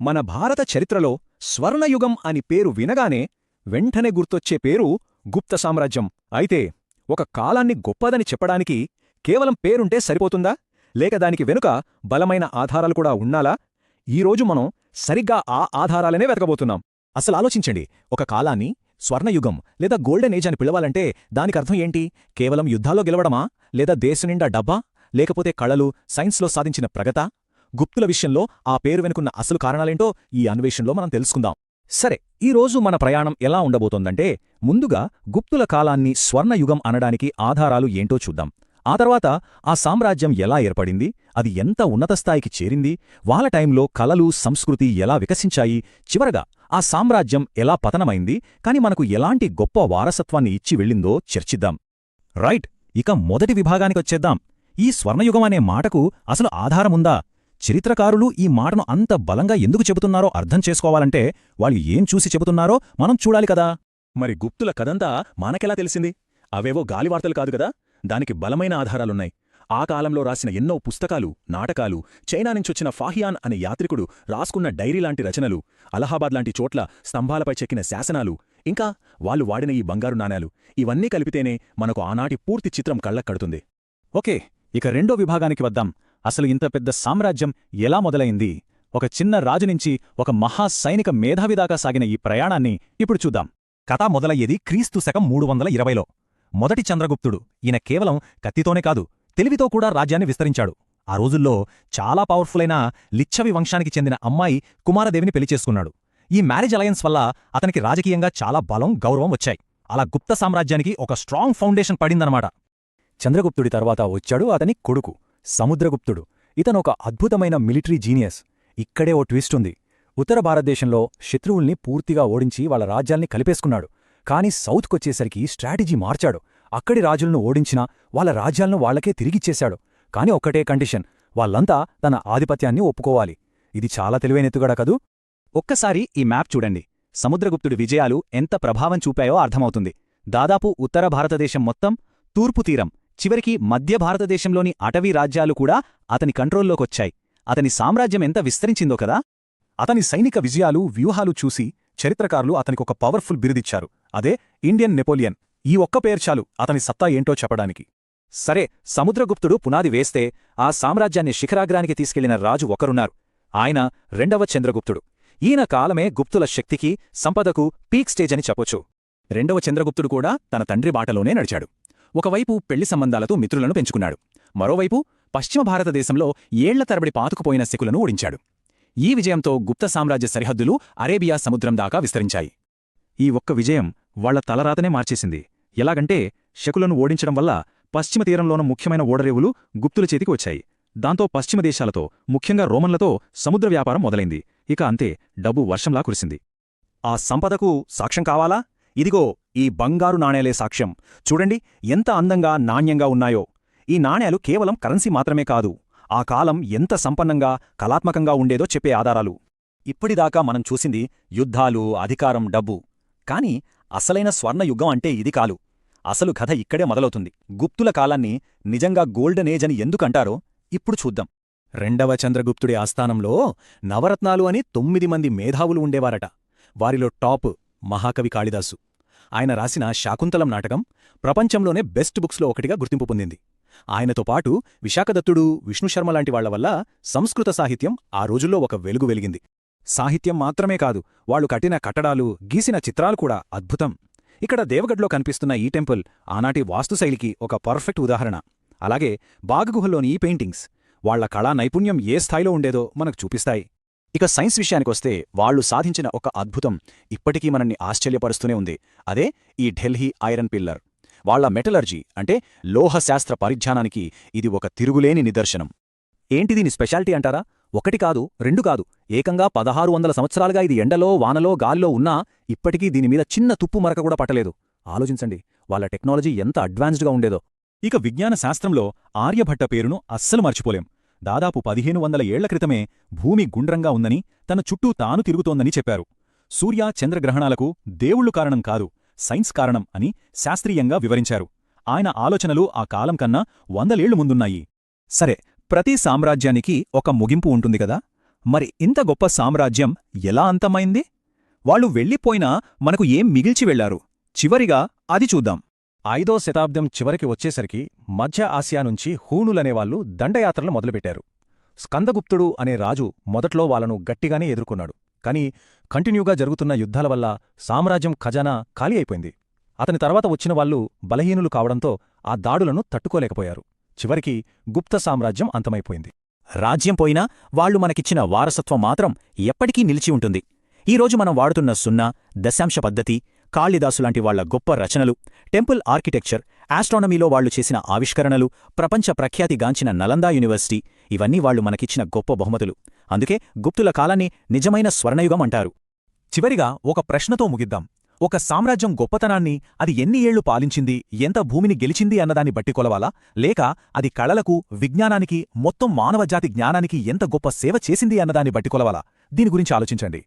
మన భారత చరిత్రలో స్వర్ణయుగం అని పేరు వినగానే వెంటనే గుర్తొచ్చే పేరు గుప్త సామ్రాజ్యం. అయితే ఒక కాలాన్ని గొప్పదని చెప్పడానికి కేవలం పేరుంటే సరిపోతుందా, లేక దానికి వెనుక బలమైన ఆధారాలు కూడా ఉండాలా? ఈరోజు మనం సరిగ్గా ఆ ఆధారాలనే వెతకబోతున్నాం. అసలాలోచించండి, ఒక కాలాన్ని స్వర్ణయుగం లేదా గోల్డెన్ ఏజ్ అని పిలవాలంటే దానికర్థం ఏంటి? కేవలం యుద్ధాల్లో గెలవడమా, లేదా దేశనిండా డబ్బా, లేకపోతే కళలు, సైన్స్లో సాధించిన ప్రగతా? గుప్తుల విషయంలో ఆ పేరు వెనుకున్న అసలు కారణాలేంటో ఈ అన్వేషణలో మనం తెలుసుకుందాం. సరే, ఈరోజు మన ప్రయాణం ఎలా ఉండబోతోందంటే, ముందుగా గుప్తుల కాలాన్ని స్వర్ణయుగం అనడానికి ఆధారాలు ఏంటో చూద్దాం. ఆ తర్వాత ఆ సామ్రాజ్యం ఎలా ఏర్పడింది, అది ఎంత ఉన్నత స్థాయికి చేరింది, వాళ్ళ టైంలో కళలు, సంస్కృతి ఎలా వికసించాయి, చివరగా ఆ సామ్రాజ్యం ఎలా పతనమైంది, కాని మనకు ఎలాంటి గొప్ప వారసత్వాన్ని ఇచ్చి వెళ్ళిందో చర్చిద్దాం. రైట్, ఇక మొదటి విభాగానికొచ్చేద్దాం. ఈ స్వర్ణయుగం అనే మాటకు అసలు ఆధారముందా? చరిత్రకారులు ఈ మాటను అంత బలంగా ఎందుకు చెబుతున్నారో అర్థం చేసుకోవాలంటే వాళ్ళు ఏం చూసి చెబుతున్నారో మనం చూడాలి కదా. మరి గుప్తుల కథంతా మనకెలా తెలిసింది? అవేవో గాలివార్తలు కాదు కదా, దానికి బలమైన ఆధారాలున్నాయి. ఆ కాలంలో రాసిన ఎన్నో పుస్తకాలు, నాటకాలు, చైనా నుంచొచ్చిన ఫాహియాన్ అనే యాత్రికుడు రాసుకున్న డైరీలాంటి రచనలు, అలహాబాద్ లాంటి చోట్ల స్తంభాలపై చెక్కిన శాసనాలు, ఇంకా వాళ్ళు వాడిన ఈ బంగారు నాణేలు, ఇవన్నీ కలిపితేనే మనకు ఆనాటి పూర్తి చిత్రం కళ్ళక్కడుతుంది. ఓకే, ఇక రెండో విభాగానికి వద్దాం. అసలు ఇంత పెద్ద సామ్రాజ్యం ఎలా మొదలైంది? ఒక చిన్న రాజునుంచి ఒక మహా సైనిక మేధావిదాకా సాగిన ఈ ప్రయాణాన్ని ఇప్పుడు చూద్దాం. కథ మొదలయ్యేది క్రీస్తు శకం 320లో. మొదటి చంద్రగుప్తుడు. ఈయన కేవలం కత్తితోనే కాదు, తెలివితో కూడా రాజ్యాన్ని విస్తరించాడు. ఆ రోజుల్లో చాలా పవర్ఫులైన లిచ్చవి వంశానికి చెందిన అమ్మాయి కుమారదేవిని పెళ్లి చేసుకున్నాడు. ఈ మ్యారేజ్ అలయన్స్ వల్ల అతనికి రాజకీయంగా చాలా బలం, గౌరవం వచ్చాయి. అలా గుప్త సామ్రాజ్యానికి ఒక స్ట్రాంగ్ ఫౌండేషన్ పడిందన్నమాట. చంద్రగుప్తుడి తర్వాత వచ్చాడు అతని కొడుకు సముద్రగుప్తుడు. ఇతనొక అద్భుతమైన మిలిటరీ జీనియస్. ఇక్కడే ఓ ట్విస్ట్ ఉంది. ఉత్తర భారతదేశంలో శత్రువుల్ని పూర్తిగా ఓడించి వాళ్ళ రాజ్యాల్ని కలిపేసుకున్నాడు. కాని సౌత్కొచ్చేసరికి స్ట్రాటజీ మార్చాడు. అక్కడి రాజులను ఓడించినా వాళ్ళ రాజ్యాలను వాళ్లకే తిరిగిచ్చేశాడు. కాని ఒక్కటే కండిషన్, వాళ్ళంతా తన ఆధిపత్యాన్ని ఒప్పుకోవాలి. ఇది చాలా తెలివైన ఎత్తుగడ కదూ. ఒక్కసారి ఈ మ్యాప్ చూడండి. సముద్రగుప్తుడి విజయాలు ఎంత ప్రభావం చూపాయో అర్థమవుతుంది. దాదాపు ఉత్తర భారతదేశం మొత్తం, తూర్పు తీరం, చివరికి మధ్య భారతదేశంలోని అటవీ రాజ్యాలు కూడా అతని కంట్రోల్లోకొచ్చాయి. అతని సామ్రాజ్యం ఎంత విస్తరించిందో కదా. అతని సైనిక విజయాలు, వ్యూహాలు చూసి చరిత్రకారులు అతనికొక పవర్ఫుల్ బిరుదిచ్చారు. అదే ఇండియన్ నెపోలియన్. ఈ ఒక్క పేరు చాలు అతని సత్తా ఏంటో చెప్పడానికి. సరే, సముద్రగుప్తుడు పునాది వేస్తే ఆ సామ్రాజ్యాన్ని శిఖరాగ్రానికి తీసుకెళ్లిన రాజు ఒకరున్నారు. ఆయన రెండవ చంద్రగుప్తుడు. ఈయన కాలమే గుప్తుల శక్తికి, సంపదకు పీక్ స్టేజ్ అని చెప్పొచ్చు. రెండవ చంద్రగుప్తుడు కూడా తన తండ్రి బాటలోనే నడిచాడు. ఒకవైపు పెళ్లి సంబంధాలతో మిత్రులను పెంచుకున్నాడు. మరోవైపు పశ్చిమ భారతదేశంలో ఏళ్ల తరబడి పాతుకుపోయిన శకులను ఓడించాడు. ఈ విజయంతో గుప్త సామ్రాజ్య సరిహద్దులు అరేబియా సముద్రం దాకా విస్తరించాయి. ఈ ఒక్క విజయం వాళ్ల తలరాతనే మార్చేసింది. ఎలాగంటే, శకులను ఓడించడం వల్ల పశ్చిమ తీరంలోన ముఖ్యమైన ఓడరేవులు గుప్తుల చేతికి వచ్చాయి. దాంతో పశ్చిమ దేశాలతో, ముఖ్యంగా రోమన్లతో సముద్ర వ్యాపారం మొదలైంది. ఇక అంతే, డబ్బు వర్షంలా కురిసింది. ఆ సంపదకు సాక్ష్యం కావాలా? ఇదిగో ఈ బంగారు నాణేలే సాక్ష్యం. చూడండి ఎంత అందంగా, నాణ్యంగా ఉన్నాయో. ఈ నాణేలు కేవలం కరెన్సీ మాత్రమే కాదు, ఆ కాలం ఎంత సంపన్నంగా, కళాత్మకంగా ఉండేదో చెప్పే ఆధారాలు. ఇప్పటిదాకా మనం చూసింది యుద్ధాలు, అధికారం, డబ్బు. కాని అసలైన స్వర్ణయుగం అంటే ఇది కాదు. అసలు కథ ఇక్కడే మొదలవుతుంది. గుప్తుల కాలాన్ని నిజంగా గోల్డెన్ ఏజ్ అని ఎందుకంటారో ఇప్పుడు చూద్దాం. రెండవ చంద్రగుప్తుడి ఆస్థానంలో నవరత్నాలు అని 9 మంది మేధావులు ఉండేవారట. వారిలో టాప్ మహాకవి కాళిదాసు. ఆయన రాసిన శాకుంతలం నాటకం ప్రపంచంలోనే బెస్ట్ బుక్స్లో ఒకటిగా గుర్తింపు పొందింది. ఆయనతో పాటు విశాఖదత్తుడు, విష్ణుశర్మ లాంటి వాళ్ల వల్ల సంస్కృత సాహిత్యం ఆ రోజుల్లో ఒక వెలుగు వెలిగింది. సాహిత్యం మాత్రమే కాదు, వాళ్లు కట్టిన కట్టడాలు, గీసిన చిత్రాలు కూడా అద్భుతం. ఇక్కడ దేవగఢ్లో కనిపిస్తున్న ఈ టెంపుల్ ఆనాటి వాస్తుశైలికి ఒక పర్ఫెక్ట్ ఉదాహరణ. అలాగే బాగగుహల్లోని ఈ పెయింటింగ్స్ వాళ్ల కళా నైపుణ్యం ఏ స్థాయిలో ఉండేదో మనకు చూపిస్తాయి. ఇక సైన్స్ విషయానికొస్తే వాళ్లు సాధించిన ఒక అద్భుతం ఇప్పటికీ మనల్ని ఆశ్చర్యపరుస్తూనే ఉంది. అదే ఈ ఢిల్లీ ఐరన్ పిల్లర్. వాళ్ల మెటలర్జీ అంటే లోహశాస్త్ర పరిజ్ఞానానికి ఇది ఒక తిరుగులేని నిదర్శనం. ఏంటి దీని స్పెషాలిటీ అంటారా? ఒకటి కాదు, రెండు కాదు, ఏకంగా 1600 సంవత్సరాలుగా ఇది ఎండలో, వానలో, గాలిలో ఉన్నా ఇప్పటికీ దీనిమీద చిన్న తుప్పు మరక కూడా పట్టలేదు. ఆలోచించండి, వాళ్ల టెక్నాలజీ ఎంత అడ్వాన్స్డ్గా ఉండేదో. ఇక విజ్ఞాన శాస్త్రంలో ఆర్యభట్ట పేరును అస్సలు మర్చిపోలేం. దాదాపు 1500 ఏళ్ల క్రితమే భూమి గుండ్రంగా ఉందని, తన చుట్టూ తాను తిరుగుతోందని చెప్పారు. సూర్య చంద్రగ్రహణాలకు దేవుళ్లు కారణం కాదు, సైన్స్ కారణం అని శాస్త్రీయంగా వివరించారు. ఆయన ఆలోచనలు ఆ కాలం కన్నా 100 ఏళ్లు ముందున్నాయి. సరే, ప్రతి సామ్రాజ్యానికి ఒక ముగింపు ఉంటుంది కదా. మరి ఇంత గొప్ప సామ్రాజ్యం ఎలా అంతమైంది? వాళ్ళు వెళ్ళిపోయినా మనకు ఏం మిగిల్చి వెళ్లారు? చివరిగా అది చూద్దాం. 5వ శతాబ్దం చివరికి వచ్చేసరికి మధ్య ఆసియా నుంచి హూణులనేవాళ్లు దండయాత్రలు మొదలుపెట్టారు. స్కందగుప్తుడు అనే రాజు మొదట్లో వాళ్ళను గట్టిగానే ఎదుర్కొన్నాడు. కాని కంటిన్యూగా జరుగుతున్న యుద్ధాల వల్ల సామ్రాజ్యం ఖజానా ఖాళీ అయిపోయింది. అతని తర్వాత వచ్చిన వాళ్ళు బలహీనులు కావడంతో ఆ దాడులను తట్టుకోలేకపోయారు. చివరికి గుప్త సామ్రాజ్యం అంతమైపోయింది. రాజ్యం పోయినా వాళ్లు మనకిచ్చిన వారసత్వం మాత్రం ఎప్పటికీ నిలిచి ఉంటుంది. ఈరోజు మనం వాడుతున్న సున్నా, దశాంశ పద్ధతి, కాళిదాసులాంటి వాళ్ల గొప్ప రచనలు, టెంపుల్ ఆర్కిటెక్చర్, ఆస్ట్రానమీలో వాళ్లు చేసిన ఆవిష్కరణలు, ప్రపంచ ప్రఖ్యాతిగాంచిన నలందా యూనివర్సిటీ, ఇవన్నీ వాళ్లు మనకిచ్చిన గొప్ప బహుమతులు. అందుకే గుప్తుల కాలాన్ని నిజమైన స్వర్ణయుగం అంటారు. చివరిగా ఒక ప్రశ్నతో ముగిద్దాం. ఒక సామ్రాజ్యం గొప్పతనాన్ని అది ఎన్ని ఏళ్లు పాలించింది, ఎంత భూమిని గెలిచింది అన్నదాన్ని బట్టి కొలవాలా, లేక అది కళలకు, విజ్ఞానానికి, మొత్తం మానవజాతి జ్ఞానానికి ఎంత గొప్ప సేవ చేసింది అన్నదాన్ని బట్టి కొలవాలా? దీని గురించి ఆలోచించండి.